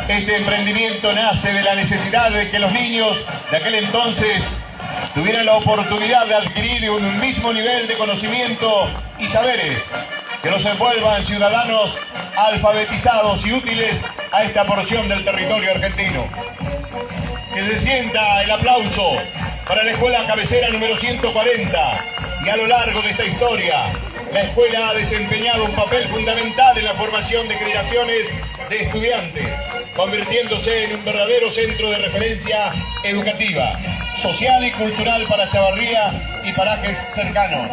Este emprendimiento nace de la necesidad de que los niños de aquel entonces tuvieran la oportunidad de adquirir un mismo nivel de conocimiento y saberes que los envuelvan ciudadanos alfabetizados y útiles a esta porción del territorio argentino. Que se sienta el aplauso para la escuela cabecera número 140, y a lo largo de esta historia, la escuela ha desempeñado un papel fundamental en la formación de generaciones de estudiantes, convirtiéndose en un verdadero centro de referencia educativa, social y cultural para Chavarría y parajes cercanos.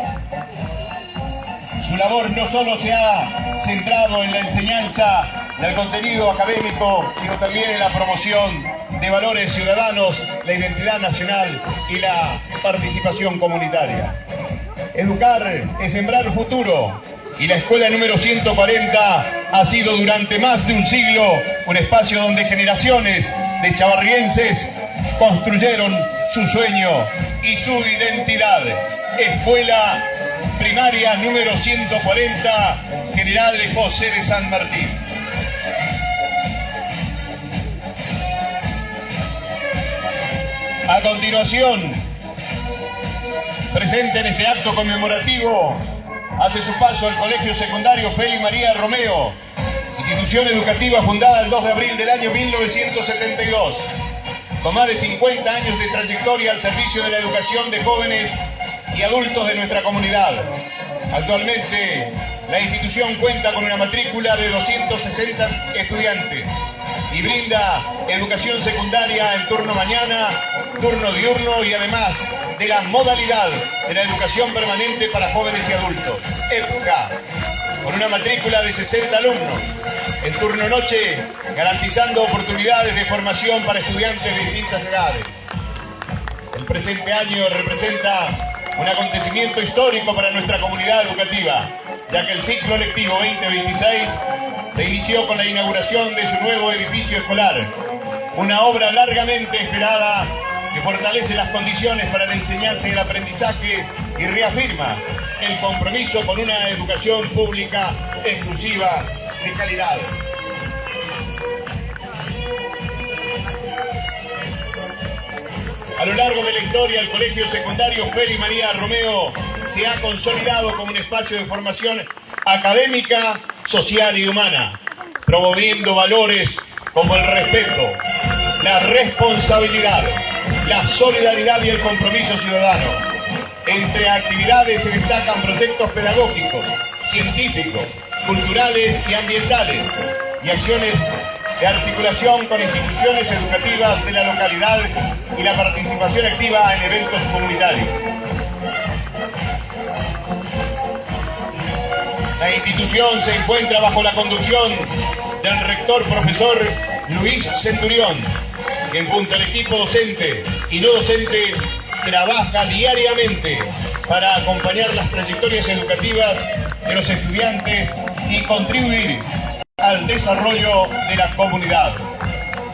Su labor no solo se ha centrado en la enseñanza del contenido académico, sino también en la promoción de valores ciudadanos, la identidad nacional y la participación comunitaria. Educar es sembrar futuro, y la escuela número 140 ha sido durante más de un siglo un espacio donde generaciones de chavarrienses construyeron su sueño y su identidad. Escuela primaria número 140, General José de San Martín. A continuación, presente en este acto conmemorativo, hace su paso al Colegio Secundario Félix María Romeo, institución educativa fundada el 2 de abril del año 1972, con más de 50 años de trayectoria al servicio de la educación de jóvenes y adultos de nuestra comunidad. Actualmente, la institución cuenta con una matrícula de 260 estudiantes y brinda educación secundaria en turno mañana, turno diurno y además de la modalidad de la educación permanente para jóvenes y adultos, EPJA, con una matrícula de 60 alumnos, en turno noche, garantizando oportunidades de formación para estudiantes de distintas edades. El presente año representa un acontecimiento histórico para nuestra comunidad educativa, ya que el ciclo lectivo 2026 se inició con la inauguración de su nuevo edificio escolar, una obra largamente esperada que fortalece las condiciones para la enseñanza y el aprendizaje y reafirma el compromiso con una educación pública exclusiva de calidad. A lo largo de la historia, el Colegio Secundario Félix María Romeo se ha consolidado como un espacio de formación académica, social y humana, promoviendo valores como el respeto, la responsabilidad, la solidaridad y el compromiso ciudadano. Entre actividades se destacan proyectos pedagógicos, científicos, culturales y ambientales, y acciones de articulación con instituciones educativas de la localidad y la participación activa en eventos comunitarios. La institución se encuentra bajo la conducción del rector profesor Luis Centurión, quien junto al equipo docente y no docente trabaja diariamente para acompañar las trayectorias educativas de los estudiantes y contribuir al desarrollo de la comunidad.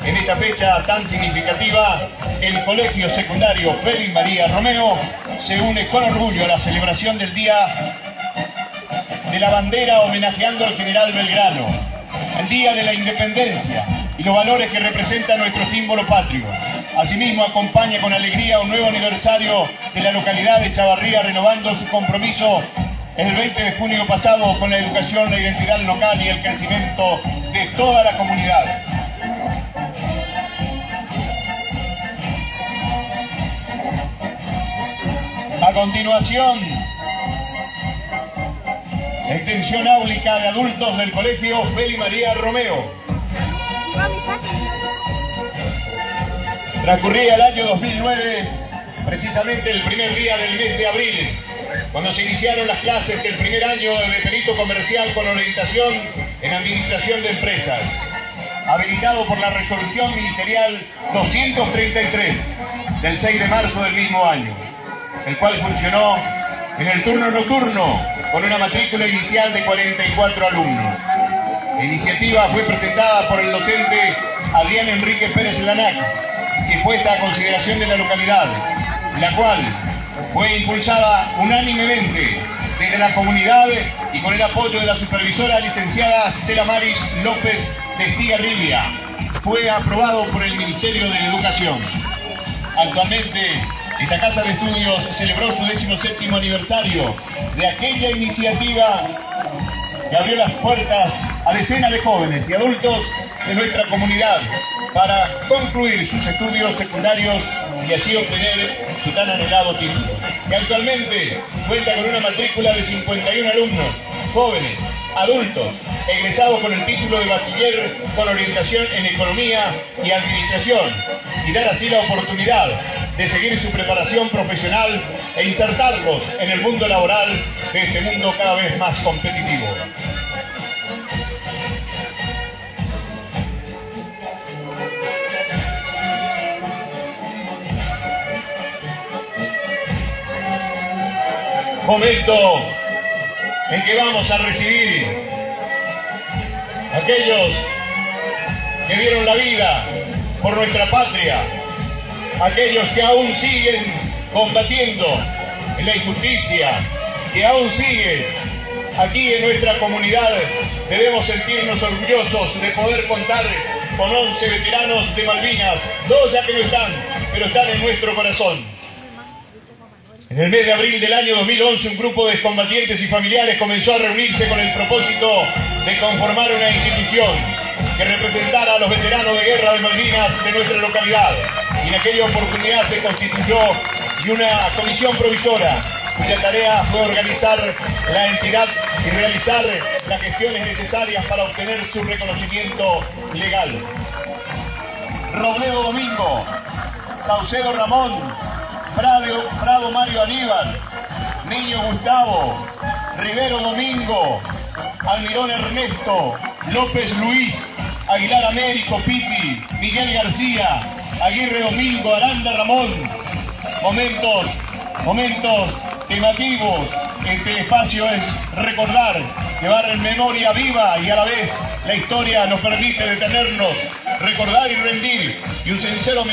En esta fecha tan significativa, el Colegio Secundario Félix María Romeo se une con orgullo a la celebración del Día de la Bandera, homenajeando al general Belgrano, el Día de la Independencia y los valores que representa nuestro símbolo patrio. Asimismo, acompaña con alegría un nuevo aniversario de la localidad de Chavarría, renovando su compromiso el 20 de junio pasado con la educación, la identidad local y el crecimiento de toda la comunidad. A continuación, extensión áulica de adultos del Colegio Félix María Romeo. Transcurría el año 2009, precisamente el primer día del mes de abril, cuando se iniciaron las clases del primer año de perito comercial con orientación en administración de empresas, habilitado por la resolución ministerial 233 del 6 de marzo del mismo año, el cual funcionó en el turno nocturno con una matrícula inicial de 44 alumnos. La iniciativa fue presentada por el docente Adrián Enrique Pérez Lanac y puesta a consideración de la localidad, la cual fue impulsada unánimemente desde la comunidad y con el apoyo de la supervisora licenciada Stella Maris López de Estigarribia, fue aprobado por el Ministerio de Educación. Actualmente, esta Casa de Estudios celebró su 17º aniversario de aquella iniciativa que abrió las puertas a decenas de jóvenes y adultos de nuestra comunidad para concluir sus estudios secundarios y así obtener su tan anhelado título. Que actualmente cuenta con una matrícula de 51 alumnos, jóvenes, adultos, egresados con el título de bachiller con orientación en economía y administración, y dar así la oportunidad de seguir su preparación profesional e insertarlos en el mundo laboral de este mundo cada vez más competitivo. Momento en que vamos a recibir a aquellos que dieron la vida por nuestra patria, aquellos que aún siguen combatiendo en la injusticia, que aún siguen aquí en nuestra comunidad. Debemos sentirnos orgullosos de poder contar con 11 veteranos de Malvinas, todos ya que no están, pero están en nuestro corazón. En el mes de abril del año 2011, un grupo de excombatientes y familiares comenzó a reunirse con el propósito de conformar una institución que representara a los veteranos de guerra de Malvinas de nuestra localidad. Y en aquella oportunidad se constituyó una comisión provisora, cuya tarea fue organizar la entidad y realizar las gestiones necesarias para obtener su reconocimiento legal. Robledo Domingo, Saucedo Ramón, Prado Mario Aníbal, Niño Gustavo, Rivero Domingo, Almirón Ernesto, López Luis, Aguilar Américo Piti, Miguel García, Aguirre Domingo, Aranda Ramón. Momentos temativos. Este espacio es recordar, llevar en memoria viva y a la vez la historia nos permite detenernos, recordar y rendir, y un sincero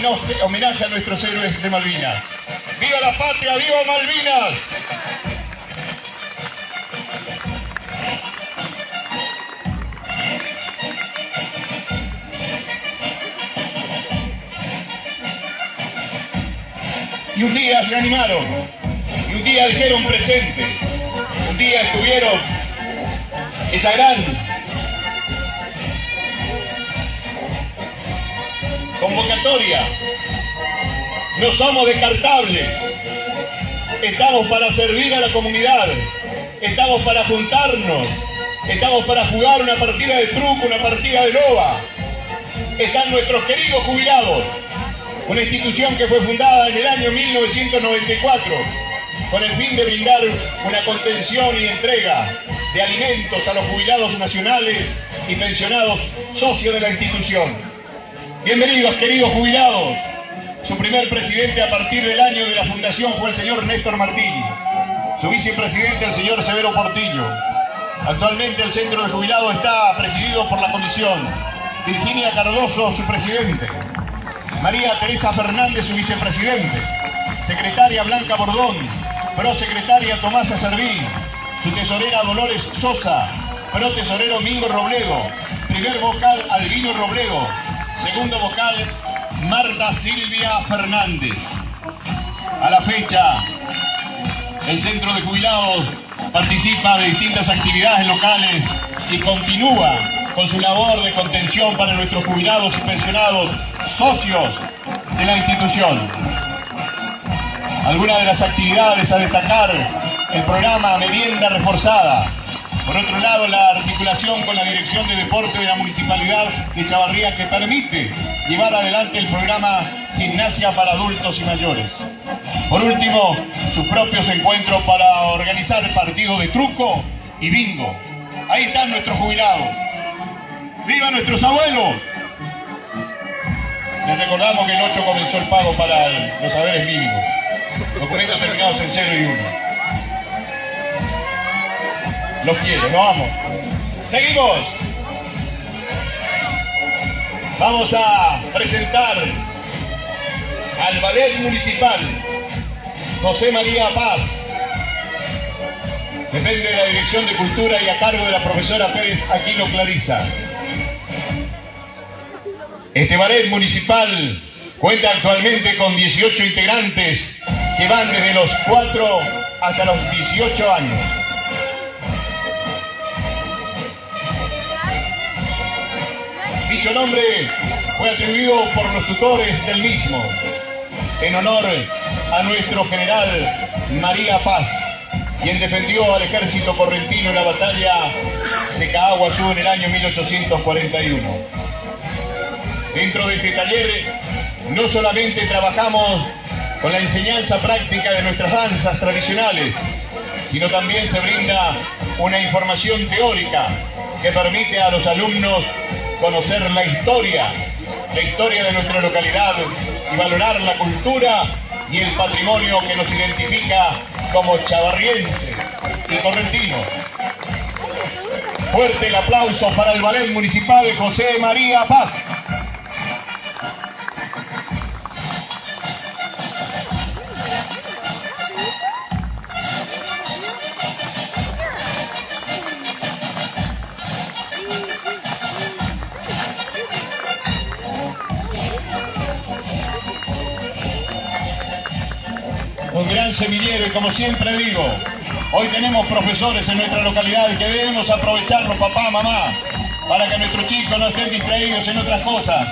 homenaje a nuestros héroes de Malvinas. ¡Viva la patria! ¡Viva Malvinas! Y un día se animaron, y un día dijeron presente, un día estuvieron esa gran convocatoria. No somos descartables, estamos para servir a la comunidad, estamos para juntarnos, estamos para jugar una partida de truco, una partida de loba. Están nuestros queridos jubilados, una institución que fue fundada en el año 1994 con el fin de brindar una contención y entrega de alimentos a los jubilados nacionales y pensionados socios de la institución. Bienvenidos, queridos jubilados. Su primer presidente a partir del año de la fundación fue el señor Néstor Martini, su vicepresidente el señor Severo Portillo. Actualmente el centro de jubilados está presidido por la comisión, Virginia Cardoso, su presidente, María Teresa Fernández, su vicepresidente, secretaria Blanca Bordón, prosecretaria Tomasa Servín, su tesorera Dolores Sosa, protesorero Mingo Robledo, primer vocal Albino Robledo, segundo vocal Marta Silvia Fernández. A la fecha, el centro de jubilados participa de distintas actividades locales y continúa con su labor de contención para nuestros jubilados y pensionados socios de la institución. Algunas de las actividades a destacar: el programa Merienda Reforzada. Por otro lado, la articulación con la Dirección de Deporte de la Municipalidad de Chavarría, que permite llevar adelante el programa Gimnasia para Adultos y Mayores. Por último, sus propios encuentros para organizar partidos de truco y bingo. Ahí están nuestros jubilados. ¡Viva nuestros abuelos! Les recordamos que el 8 comenzó el pago para los saberes mínimos. Documentos terminados en 0 y 1. Los quiero, nos vamos. ¡Seguimos! Vamos a presentar al Ballet Municipal José María Paz. Depende de la Dirección de Cultura y a cargo de la profesora Pérez Aquino Clarisa. Este ballet municipal cuenta actualmente con 18 integrantes que van desde los 4 hasta los 18 años. Dicho nombre fue atribuido por los tutores del mismo, en honor a nuestro general María Paz, quien defendió al ejército correntino en la batalla de Caaguazú en el año 1841. Dentro de este taller no solamente trabajamos con la enseñanza práctica de nuestras danzas tradicionales, sino también se brinda una información teórica que permite a los alumnos conocer la historia de nuestra localidad y valorar la cultura y el patrimonio que nos identifica como chavarrienses y correntinos. Fuerte el aplauso para el ballet municipal José María Paz. Un gran semillero y, como siempre digo, hoy tenemos profesores en nuestra localidad que debemos aprovecharlos, papá, mamá, para que nuestros chicos no estén distraídos en otras cosas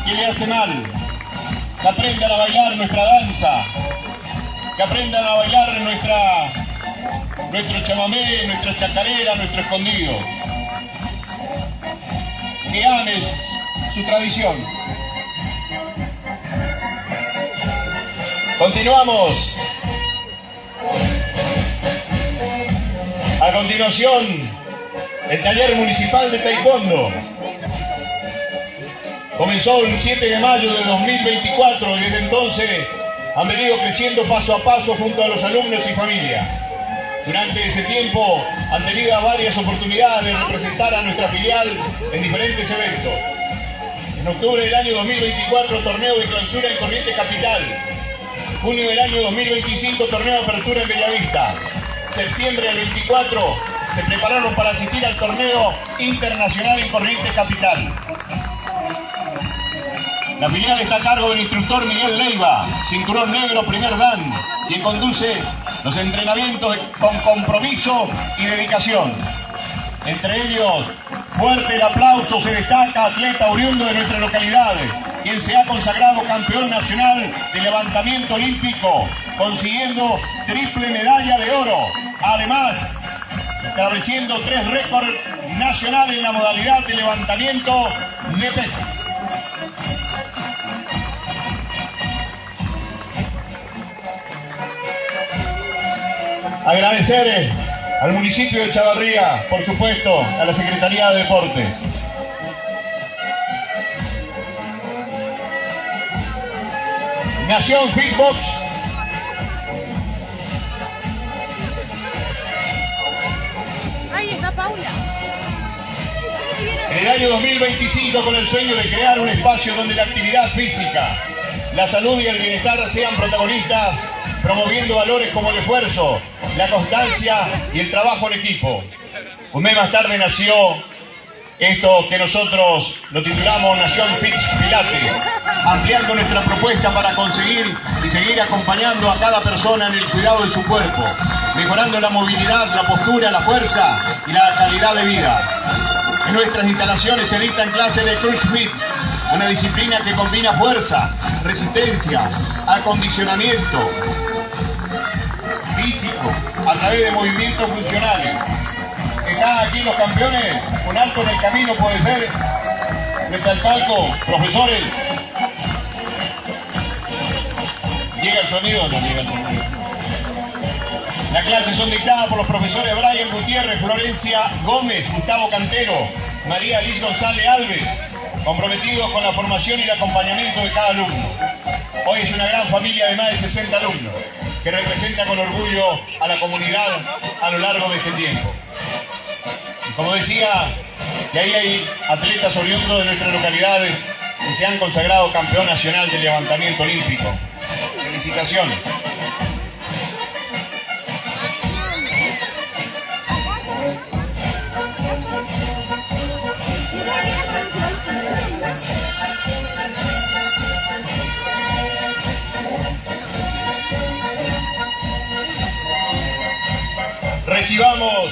que le hacen mal, que aprendan a bailar nuestra danza, que aprendan a bailar nuestro chamamé, nuestra chacarera, nuestro escondido, que amen su tradición. Continuamos. A continuación, el taller municipal de taekwondo. Comenzó el 7 de mayo de 2024 y desde entonces han venido creciendo paso a paso junto a los alumnos y familia. Durante ese tiempo han tenido varias oportunidades de representar a nuestra filial en diferentes eventos. En octubre del año 2024, torneo de clausura en Corrientes Capital. Junio del año 2025, torneo de apertura en Bellavista. Septiembre del 24, se prepararon para asistir al torneo internacional en Corrientes Capital. La filial está a cargo del instructor Miguel Leiva, cinturón negro primer dan, quien conduce los entrenamientos con compromiso y dedicación. Entre ellos, fuerte el aplauso, se destaca atleta oriundo de nuestra localidad, quien se ha consagrado campeón nacional de levantamiento olímpico, consiguiendo triple medalla de oro. Además, estableciendo 3 récords nacionales en la modalidad de levantamiento de peso. Agradecer al municipio de Chavarría, por supuesto, a la Secretaría de Deportes. Nación Fitbox. Ahí está Paula. En el año 2025, con el sueño de crear un espacio donde la actividad física, la salud y el bienestar sean protagonistas, promoviendo valores como el esfuerzo, la constancia y el trabajo en equipo. Un mes más tarde nació esto que nosotros lo titulamos Nación Fit Pilates, ampliando nuestra propuesta para conseguir y seguir acompañando a cada persona en el cuidado de su cuerpo, mejorando la movilidad, la postura, la fuerza y la calidad de vida. En nuestras instalaciones se dictan clases de CrossFit, una disciplina que combina fuerza, resistencia, acondicionamiento físico a través de movimientos funcionales. Están aquí los campeones, un alto en el camino puede ser, frente al palco, profesores. ¿Llega el sonido o no llega el sonido? Las clases son dictadas por los profesores Brian Gutiérrez, Florencia Gómez, Gustavo Cantero, María Liz González Alves, comprometidos con la formación y el acompañamiento de cada alumno. Hoy es una gran familia de más de 60 alumnos que representa con orgullo a la comunidad a lo largo de este tiempo. Y como decía, que ahí hay atletas oriundos de nuestra localidad que se han consagrado campeón nacional de levantamiento olímpico. Felicitaciones. Recibamos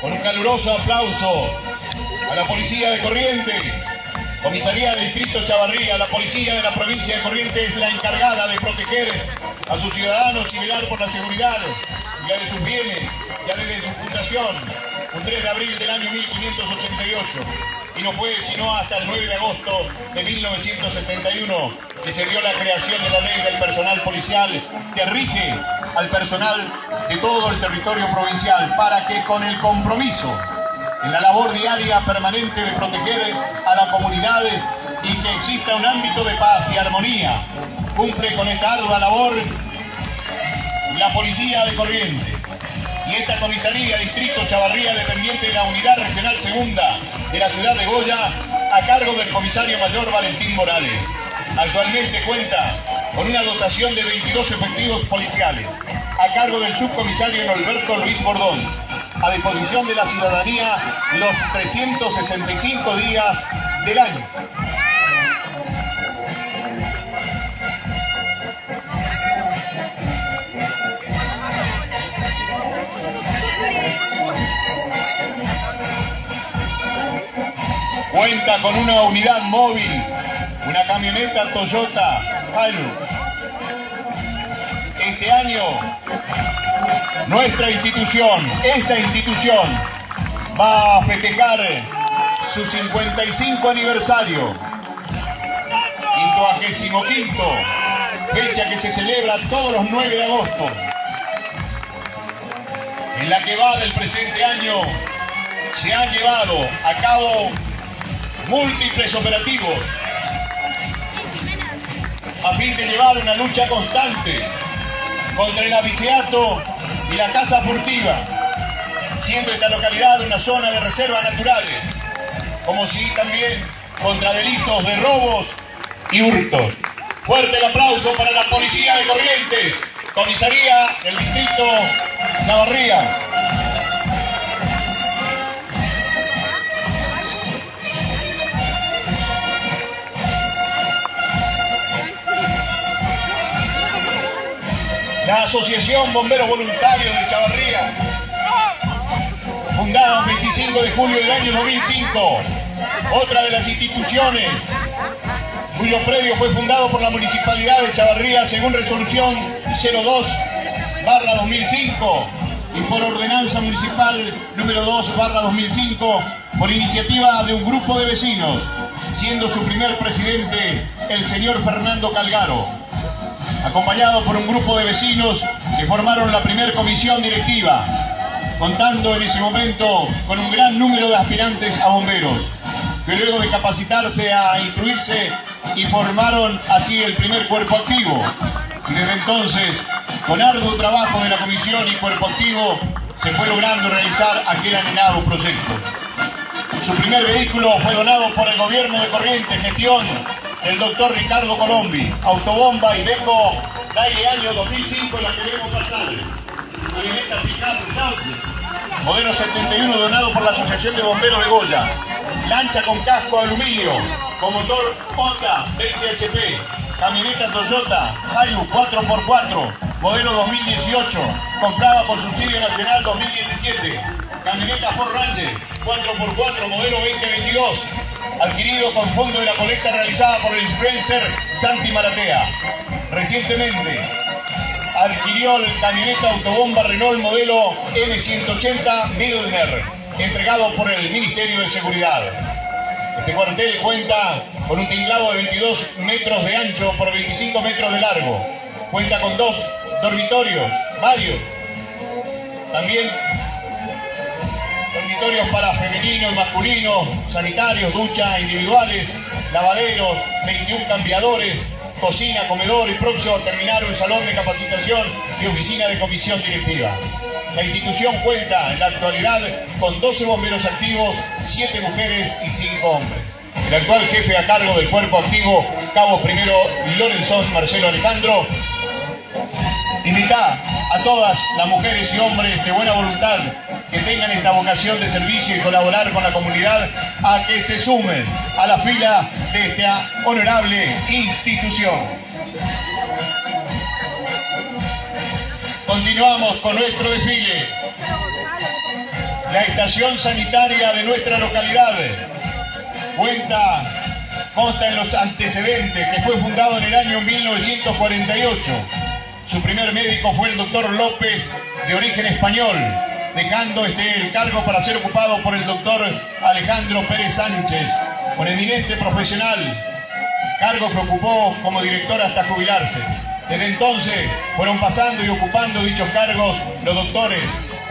con un caluroso aplauso a la Policía de Corrientes, Comisaría de Distrito Chavarría. La Policía de la provincia de Corrientes es la encargada de proteger a sus ciudadanos y velar por la seguridad y la de sus bienes, ya desde su fundación, un 3 de abril del año 1588. Y no fue sino hasta el 9 de agosto de 1971 que se dio la creación de la ley del personal policial que rige al personal de todo el territorio provincial para que con el compromiso en la labor diaria permanente de proteger a la comunidad y que exista un ámbito de paz y armonía, cumple con esta ardua labor la Policía de Corrientes. Y esta comisaría, Distrito Chavarría, dependiente de la Unidad Regional Segunda de la ciudad de Goya, a cargo del comisario mayor Valentín Morales. Actualmente cuenta con una dotación de 22 efectivos policiales, a cargo del subcomisario Norberto Luis Bordón, a disposición de la ciudadanía los 365 días del año. Cuenta con una unidad móvil, una camioneta Toyota Hilux. Este año, esta institución, va a festejar su 55 aniversario, 55º, fecha que se celebra todos los 9 de agosto. En la que va del presente año se han llevado a cabo múltiples operativos a fin de llevar una lucha constante contra el abigeato y la caza furtiva, siendo esta localidad una zona de reservas naturales, como sí también contra delitos de robos y hurtos. Fuerte el aplauso para la Policía de Corrientes, Comisaría del Distrito Chavarría. La Asociación Bomberos Voluntarios de Chavarría, fundada el 25 de julio del año 2005, otra de las instituciones cuyo predio fue fundado por la Municipalidad de Chavarría según resolución 02/2005 y por ordenanza municipal número 2/2005 por iniciativa de un grupo de vecinos, siendo su primer presidente el señor Fernando Calgaro, acompañado por un grupo de vecinos que formaron la primera comisión directiva, contando en ese momento con un gran número de aspirantes a bomberos, que luego de capacitarse a instruirse y formaron así el primer cuerpo activo. Y desde entonces, con arduo trabajo de la comisión y cuerpo activo, se fue logrando realizar aquel anhelado proyecto. Su primer vehículo fue donado por el gobierno de Corrientes, gestión del doctor Ricardo Colombi, autobomba Iveco, Daile año 2005, la que vemos pasar. Camioneta pick-up modelo 71 donado por la Asociación de Bomberos de Goya. Lancha con casco aluminio, con motor Honda 20 HP. Camioneta Toyota Hilux 4x4, modelo 2018, comprada por subsidio nacional 2017. Camioneta Ford Ranger 4x4, modelo 2022, adquirido con fondo de la colecta realizada por el influencer Santi Maratea. Recientemente adquirió el camioneta autobomba Renault modelo M180 Milner, entregado por el Ministerio de Seguridad. Este cuartel cuenta con un tinglado de 22 metros de ancho por 25 metros de largo. Cuenta con 2 dormitorios, varios. También dormitorios para femenino y masculino, sanitarios, duchas individuales, lavaderos, 21 cambiadores, cocina, comedor y próximo a terminar un salón de capacitación y oficina de comisión directiva. La institución cuenta en la actualidad con 12 bomberos activos, 7 mujeres y 5 hombres. El actual jefe a cargo del cuerpo activo, cabo primero Lorenzón Marcelo Alejandro, invita a todas las mujeres y hombres de buena voluntad que tengan esta vocación de servicio y colaborar con la comunidad a que se sumen a la fila de esta honorable institución. Continúa continuamos con nuestro desfile. La estación sanitaria de nuestra localidad consta en los antecedentes que fue fundado en el año 1948. Su primer médico fue el doctor López, de origen español, dejando el cargo para ser ocupado por el doctor Alejandro Pérez Sánchez, un eminente profesional, cargo que ocupó como director hasta jubilarse. Desde entonces fueron pasando y ocupando dichos cargos los doctores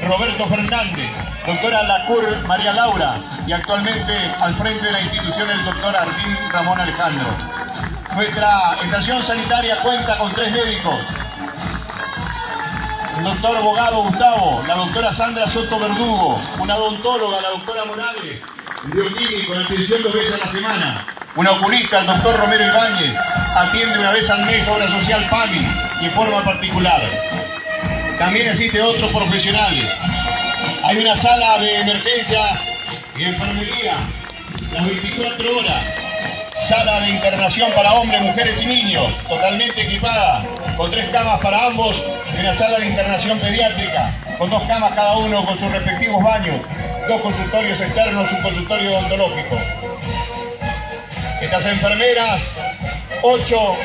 Roberto Fernández, doctora Lacour María Laura y actualmente al frente de la institución el doctor Artín Ramón Alejandro. Nuestra estación sanitaria cuenta con 3 médicos: el doctor abogado Gustavo, la doctora Sandra Soto Verdugo, una odontóloga, la doctora Morales, un bioquímico en atención 2 veces a la semana, un oculista, el doctor Romero Ibáñez, atiende una vez al mes obra social PAMI y en forma particular. También existe otros profesionales. Hay una sala de emergencia y enfermería las 24 horas. Sala de internación para hombres, mujeres y niños, totalmente equipada, con 3 camas para ambos, y una sala de internación pediátrica, con 2 camas cada uno con sus respectivos baños, 2 consultorios externos, un consultorio odontológico. Estas enfermeras, 8,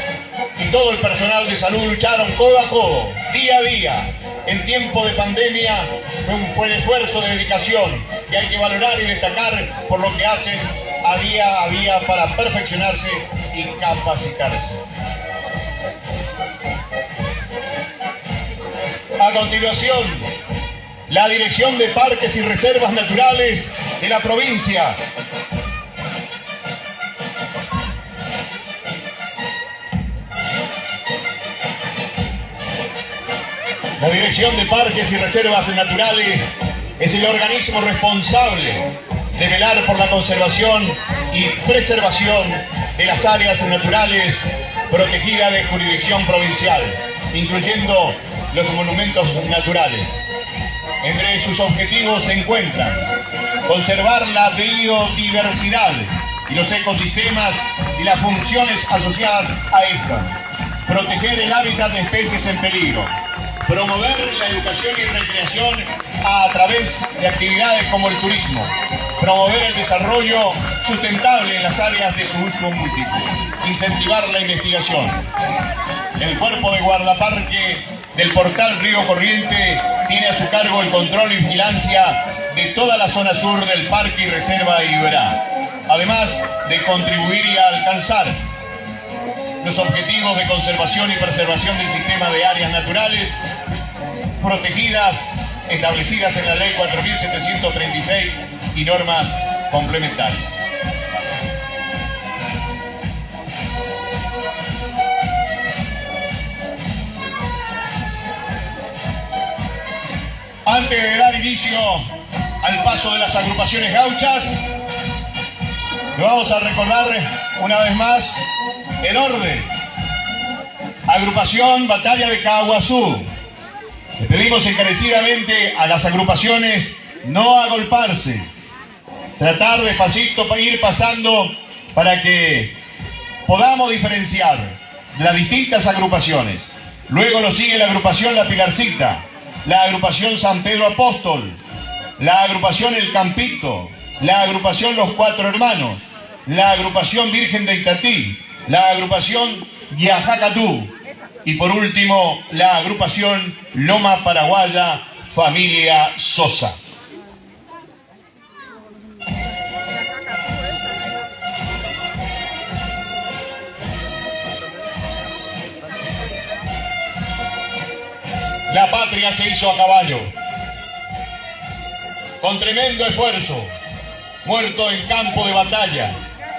y todo el personal de salud lucharon codo a codo, día a día. En tiempo de pandemia fue un esfuerzo de dedicación que hay que valorar y destacar por lo que hacen día a día para perfeccionarse y capacitarse. A continuación, la Dirección de Parques y Reservas Naturales de la provincia. La Dirección de Parques y Reservas Naturales es el organismo responsable de velar por la conservación y preservación de las áreas naturales protegidas de jurisdicción provincial, incluyendo los monumentos naturales. Entre sus objetivos se encuentran conservar la biodiversidad y los ecosistemas y las funciones asociadas a esta, proteger el hábitat de especies en peligro, promover la educación y recreación a través de actividades como el turismo, promover el desarrollo sustentable en las áreas de su uso múltiple, incentivar la investigación. El cuerpo de guardaparque del portal Río Corriente tiene a su cargo el control y vigilancia de toda la zona sur del Parque y Reserva Iberá, además de contribuir y alcanzar los objetivos de conservación y preservación del sistema de áreas naturales protegidas establecidas en la Ley 4736 y normas complementarias. Antes de dar inicio al paso de las agrupaciones gauchas, le vamos a recordar una vez más el orden. Agrupación Batalla de Caaguazú. Le pedimos encarecidamente a las agrupaciones no agolparse, tratar despacito para ir pasando para que podamos diferenciar las distintas agrupaciones. Luego lo sigue la agrupación La Pilarcita, la agrupación San Pedro Apóstol, la agrupación El Campito, la agrupación Los Cuatro Hermanos, la agrupación Virgen de Itatí, la agrupación Yajacatú y por último la agrupación Loma Paraguaya Familia Sosa. La patria se hizo a caballo, con tremendo esfuerzo, muerto en campo de batalla.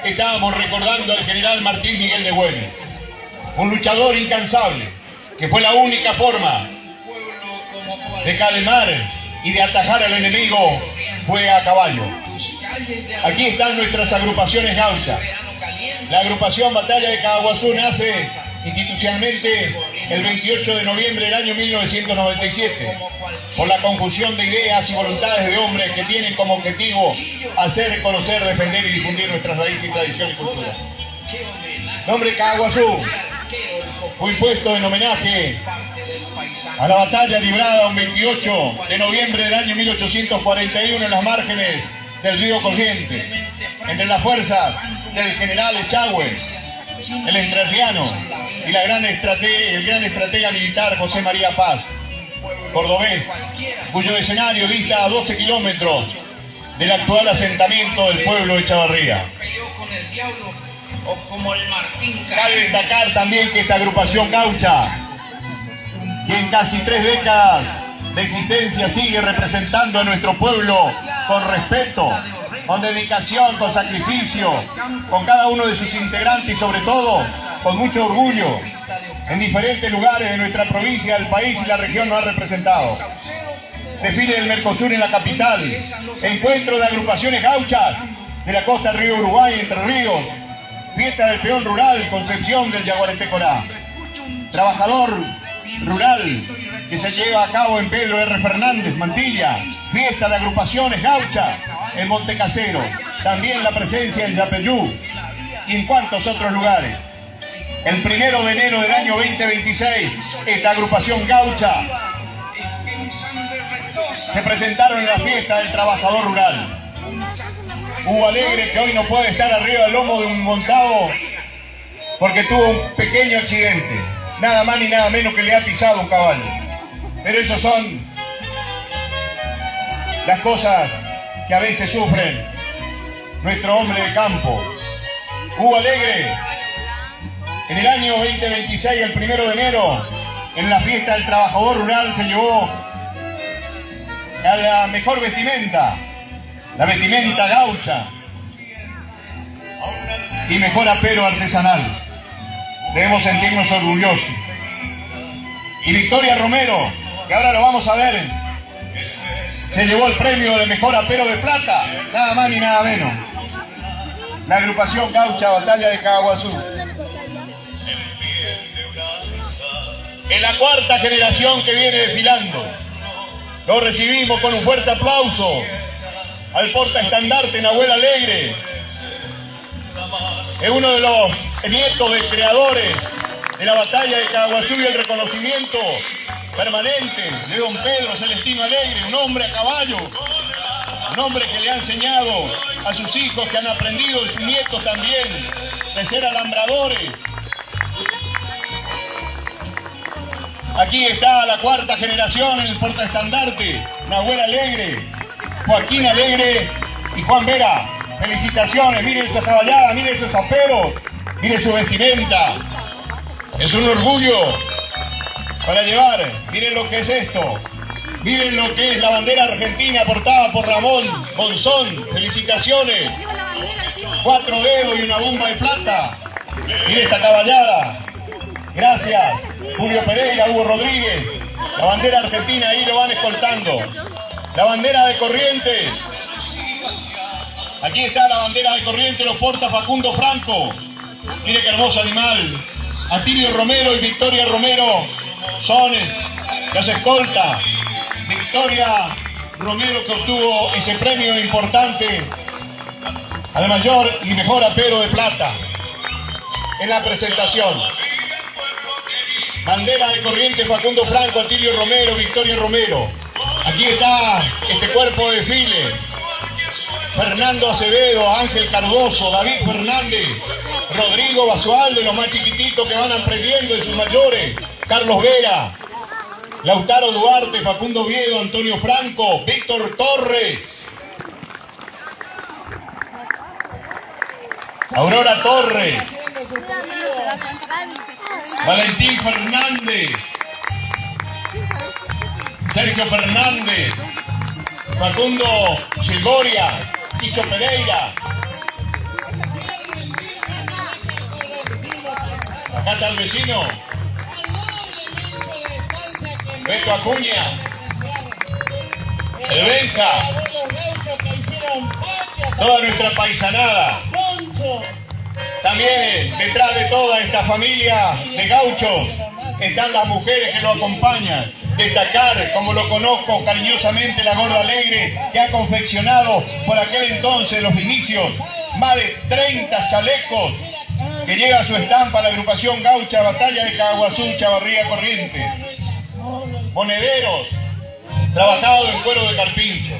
Estábamos recordando al general Martín Miguel de Güemes, un luchador incansable, que fue la única forma de calmar y de atajar al enemigo, fue a caballo. Aquí están nuestras agrupaciones gauchas. La agrupación Batalla de Caaguazú nace institucionalmente el 28 de noviembre del año 1997, por la conjunción de ideas y voluntades de hombres que tienen como objetivo hacer, conocer, defender y difundir nuestras raíces, tradición y cultura. Nombre Caaguazú fue impuesto en homenaje a la batalla librada un 28 de noviembre del año 1841 en las márgenes del río Corrientes, entre las fuerzas del general Echagüe, el entrerriano, y el gran estratega militar José María Paz, cordobés, cuyo escenario dista a 12 kilómetros del actual asentamiento del pueblo de Chavarría. Cabe destacar también que esta agrupación gaucha, que en casi 3 décadas de existencia sigue representando a nuestro pueblo con respeto, con dedicación, con sacrificio, con cada uno de sus integrantes y sobre todo con mucho orgullo, en diferentes lugares de nuestra provincia, del país y la región nos ha representado. Desfile del Mercosur en la capital, encuentro de agrupaciones gauchas de la costa del río Uruguay, Entre Ríos, fiesta del peón rural, Concepción del Yaguaretecorá, trabajador rural que se lleva a cabo en Pedro R. Fernández, Mantilla, fiesta de agrupaciones gauchas en Montecasero, también la presencia en Yapeyú y en cuantos otros lugares. El 1 de enero del año 2026, esta agrupación gaucha se presentaron en la fiesta del trabajador rural. Hugo Alegre, que hoy no puede estar arriba del lomo de un montado porque tuvo un pequeño accidente, nada más ni nada menos que le ha pisado un caballo. Pero esas son las cosas que a veces sufren nuestro hombre de campo. Hugo Alegre, en el año 2026, el 1 de enero, en la fiesta del trabajador rural se llevó a la mejor vestimenta, la vestimenta gaucha y mejor apero artesanal. Debemos sentirnos orgullosos. Y Victoria Romero, que ahora lo vamos a ver, se llevó el premio de mejor apero de plata, nada más ni nada menos. La agrupación gaucha Batalla de Caguazú. En la cuarta generación que viene desfilando, lo recibimos con un fuerte aplauso al portaestandarte Nahuel Alegre. Es uno de los nietos de creadores de la batalla de Caguazú y el reconocimiento permanente de don Pedro Celestino Alegre, un hombre a caballo, un hombre que le ha enseñado a sus hijos, que han aprendido, y sus nietos también, de ser alambradores. Aquí está la cuarta generación en el portaestandarte, Nahuel Alegre, Joaquín Alegre y Juan Vera. Felicitaciones, miren su caballada, miren sus aperos, miren su vestimenta. Es un orgullo para llevar. Miren lo que es esto. Miren lo que es la bandera argentina portada por Ramón Monzón. Felicitaciones. 4 dedos y una bomba de plata. Miren esta caballada. Gracias. Julio Pereira, Hugo Rodríguez. La bandera argentina ahí lo van escoltando. La bandera de Corrientes. Aquí está la bandera de Corrientes, lo porta Facundo Franco. Mire qué hermoso animal. Atilio Romero y Victoria Romero son las escoltas. Victoria Romero, que obtuvo ese premio importante al mayor y mejor apero de plata en la presentación. Bandera de Corrientes, Facundo Franco, Atilio Romero, Victoria Romero. Aquí está este cuerpo de desfile. Fernando Acevedo, Ángel Cardoso, David Fernández, Rodrigo Basualde, los más chiquititos que van aprendiendo de sus mayores, Carlos Vera, Lautaro Duarte, Facundo Viedo, Antonio Franco, Víctor Torres, Aurora Torres, Valentín Fernández, Sergio Fernández, Facundo Silgoria, Chicho Pereira. Acá está el vecino, Beto Acuña, el Benja, toda nuestra paisanada. También detrás de toda esta familia de gauchos están las mujeres que lo acompañan. Destacar, como lo conozco cariñosamente, la Gorda Alegre, que ha confeccionado por aquel entonces, los inicios, más de 30 chalecos que lleva su estampa la agrupación gaucha Batalla de Caguazú, Chavarría, Corrientes. monederos, trabajado en cuero de carpincho.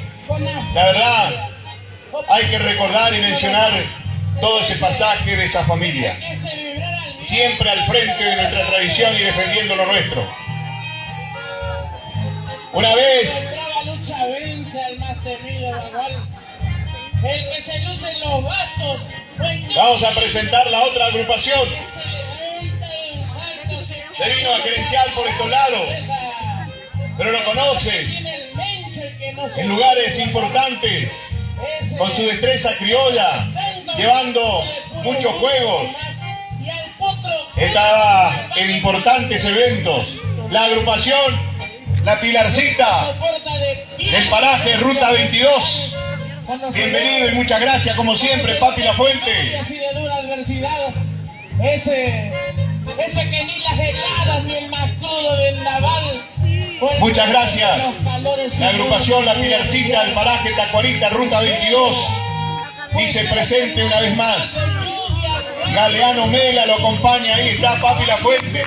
La verdad, hay que recordar y mencionar todo ese pasaje de esa familia, siempre al frente de nuestra tradición y defendiendo lo nuestro. Una vez lucha vence al más temido Bagual, el que se luce en los bastos. Vamos a presentar la otra agrupación. Se vino a gerenciar por estos lados, pero lo conoce en lugares importantes, con su destreza criolla, llevando muchos juegos. Estaba en importantes eventos. La agrupación La Pilarcita, del paraje Ruta 22. Bienvenido y muchas gracias, como siempre, Papi La Fuente. Ese que ni las heladas ni el más crudo del naval. Muchas gracias. La agrupación La Pilarcita, del paraje Tacuarita, Ruta 22, dice presente una vez más. Galeano Mela lo acompaña, ahí está Papi La Fuente,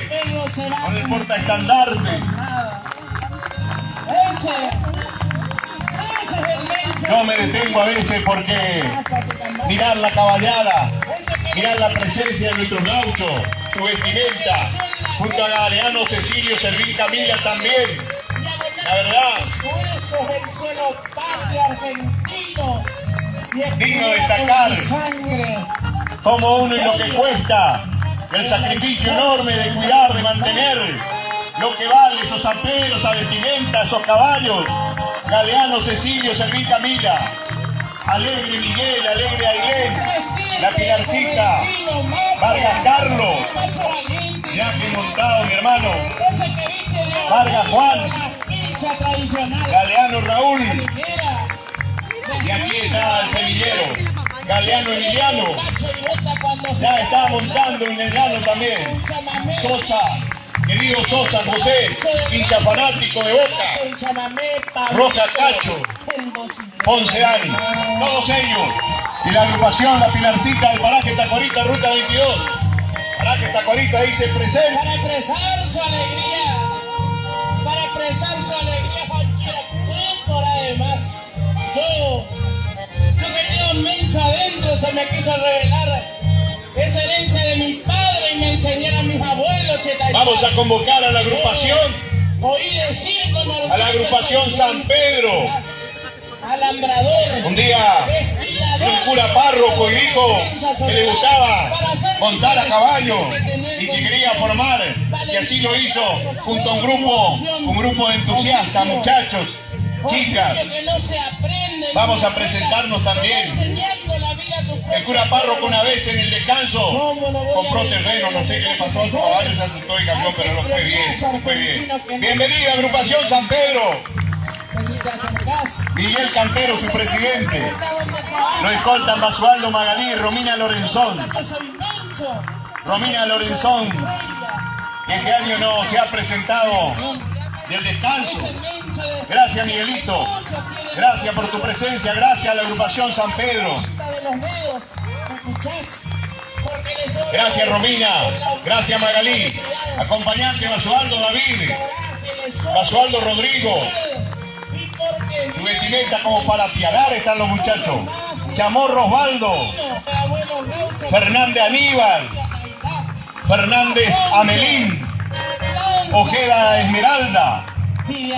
con el portaestandarte. No me detengo a veces porque mirar la caballada, mirar la presencia de nuestros gauchos, su vestimenta, junto a Galeano Cecilio Servín Camila también. La verdad, digno de destacar como uno y lo que cuesta, el sacrificio enorme de cuidar, de mantener lo que vale esos aperos, esa vestimenta, esos caballos. Galeano Cecilio Servín Camila, Alegre Miguel, Alegre Ailén, La Pilarcita, Vargas Carlos, mirá que montado mi hermano, Vargas Juan, Galeano Raúl, y aquí está el semillero, Galeano Emiliano, ya está montando un enano también, Sosa, querido Sosa José, hincha fanático de Boca, Roja Cacho, Ponce Ani, todos ellos, y la agrupación La Pilarcita del paraje Tacuarita, Ruta 22, paraje Tacuarita dice presente. Para expresar su alegría, cualquier tiempo, además, yo querido Mencho adentro, se me quiso revelar esa herencia de mis padres y me enseñaron a mis abuelos. Vamos a convocar a la agrupación, a la agrupación San Pedro. Alambrador. Un día un cura párroco y dijo que le gustaba montar a caballo y que quería formar, y así lo hizo junto a un grupo de entusiastas, muchachos, chicas. Vamos a presentarnos también. El cura párroco una vez en el descanso compró terreno, no sé qué le pasó a su caballo, se asustó y cambió, pero no fue bien, fue bien. Bienvenida agrupación San Pedro. Miguel Cantero, su presidente. Lo escoltan Basualdo Magalí, Romina Lorenzón. Romina Lorenzón, que este año no se ha presentado del descanso. Gracias Miguelito, gracias por tu presencia, gracias a la agrupación San Pedro. Gracias Romina, gracias Magalí, acompañante Basualdo David, Basualdo Rodrigo. Su vestimenta como para apialar están los muchachos. Chamorro Osvaldo, Fernández Aníbal, Fernández Amelín, Ojeda Esmeralda,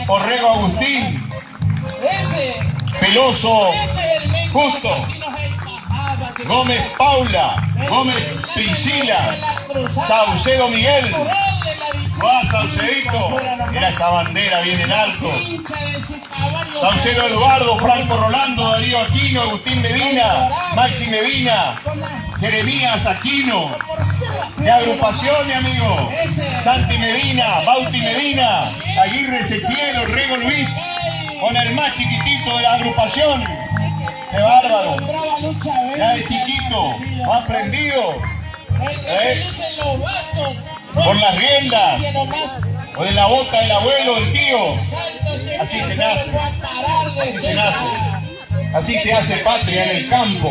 Orrego Agustín, Peloso Justo, Gómez Paula, Gómez Priscila, Saucedo Miguel. Saucedito, era esa bandera bien en alto. Saucedo Eduardo, Franco Rolando, Darío Aquino, Agustín Medina, Maxi Medina, Jeremías Aquino. De agrupación, mi amigo. Santi Medina, Bauti Medina, Aguirre Ezequiel, Orrego Luis, con el más chiquitito de la agrupación. ¡Qué bárbaro! Ya de chiquito, ha aprendido. Por las riendas, o de la boca del abuelo, del tío. Así se nace, así se nace, así se hace patria en el campo.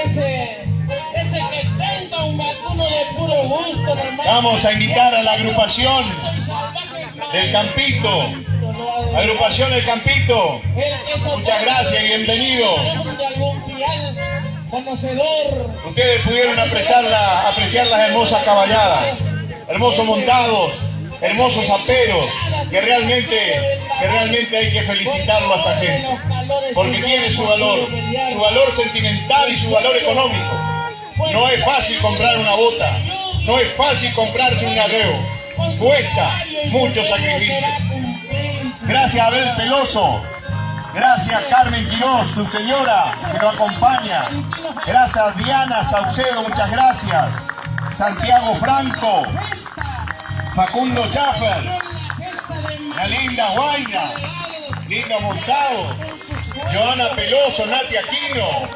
Ese que tenga un vacuno uno de puro gusto, hermano. Vamos a invitar a la agrupación del Campito. Agrupación del Campito. Muchas gracias y bienvenido. Ustedes pudieron apreciar las hermosas caballadas, hermosos montados, hermosos aperos, que realmente hay que felicitarlo a esta gente, porque tiene su valor sentimental y su valor económico. No es fácil comprar una bota, no es fácil comprarse un arreo, cuesta mucho sacrificio. Gracias a Abel Peloso, gracias Carmen Quiroz, su señora, que lo acompaña. Gracias Diana Saucedo, muchas gracias. Santiago Franco, Facundo Schaffer, la linda Guaina, Linda Montado, Joana Peloso, Nati Aquino.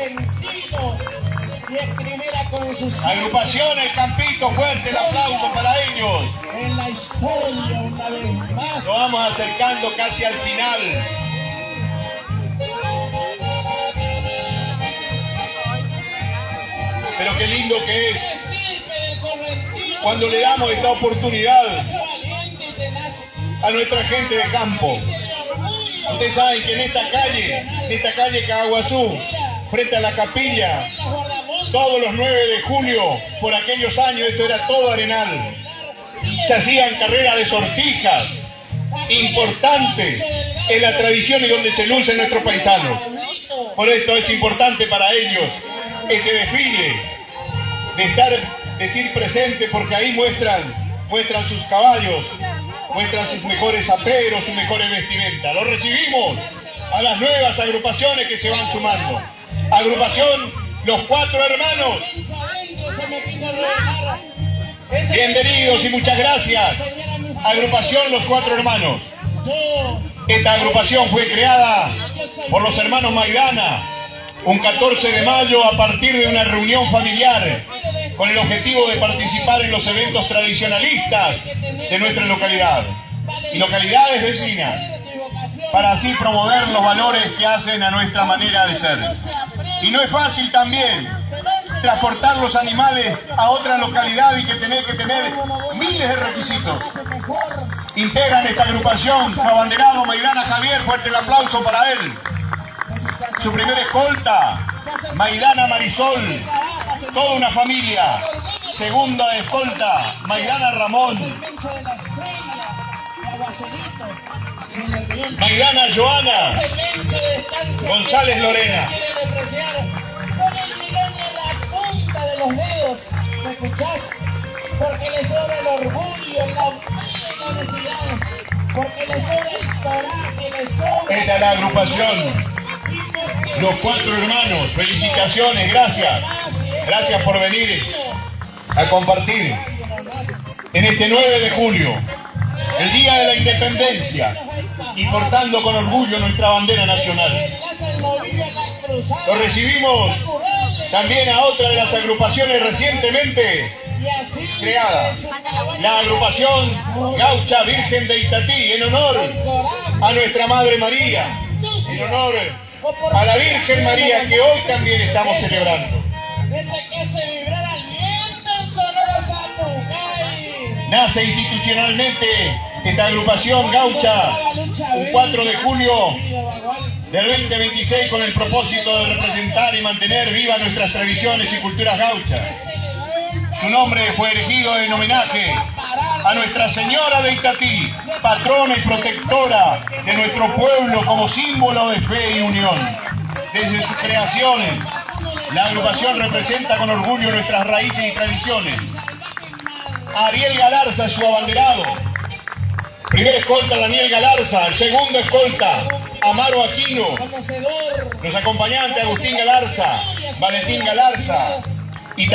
Agrupación El Campito, fuerte el aplauso para ellos. En la historia, una vez más. Nos vamos acercando casi al final. Pero qué lindo que es cuando le damos esta oportunidad a nuestra gente de campo. Ustedes saben que en esta calle Caguazú, frente a la capilla, todos los 9 de julio, por aquellos años, esto era todo arenal. Se hacían carreras de sortijas importantes en la tradición y donde se lucen nuestros paisanos. Por esto es importante para ellos este desfile, decir presente, porque ahí muestran sus caballos, muestran sus mejores aperos, sus mejores vestimentas. Los recibimos a las nuevas agrupaciones que se van sumando. Agrupación Los Cuatro Hermanos. Bienvenidos y muchas gracias. Agrupación Los Cuatro Hermanos. Esta agrupación fue creada por los hermanos Maidana un 14 de mayo a partir de una reunión familiar con el objetivo de participar en los eventos tradicionalistas de nuestra localidad y localidades vecinas, para así promover los valores que hacen a nuestra manera de ser. Y no es fácil también transportar los animales a otra localidad y que tener miles de requisitos. Integran esta agrupación su abanderado Maidana Javier, fuerte el aplauso para él. Su primera escolta, Maidana Marisol, toda una familia. Segunda escolta, Maidana Ramón. Maidana Joana, González Lorena. Los dedos, ¿me escuchás? Porque le sobra el orgullo, la honestidad, porque le sobra el coraje, le sobra... Esta es la agrupación Los Cuatro Hermanos. Felicitaciones, gracias. Gracias por venir a compartir en este 9 de julio, el Día de la Independencia, y portando con orgullo nuestra bandera nacional. Lo recibimos también a otra de las agrupaciones recientemente creada, la agrupación Gaucha Virgen de Itatí, en honor a nuestra Madre María, en honor a la Virgen María, que hoy también estamos celebrando. Nace institucionalmente esta agrupación Gaucha un 4 de julio del 2026 con el propósito de representar y mantener vivas nuestras tradiciones y culturas gauchas. Su nombre fue elegido en homenaje a Nuestra Señora de Itatí, patrona y protectora de nuestro pueblo, como símbolo de fe y unión. Desde sus creaciones, la agrupación representa con orgullo nuestras raíces y tradiciones. Ariel Galarza es su abanderado. Primera escolta, Daniel Galarza. El segundo escolta, Amaro Aquino. Los acompañantes, Agustín Galarza, Valentín Galarza. Y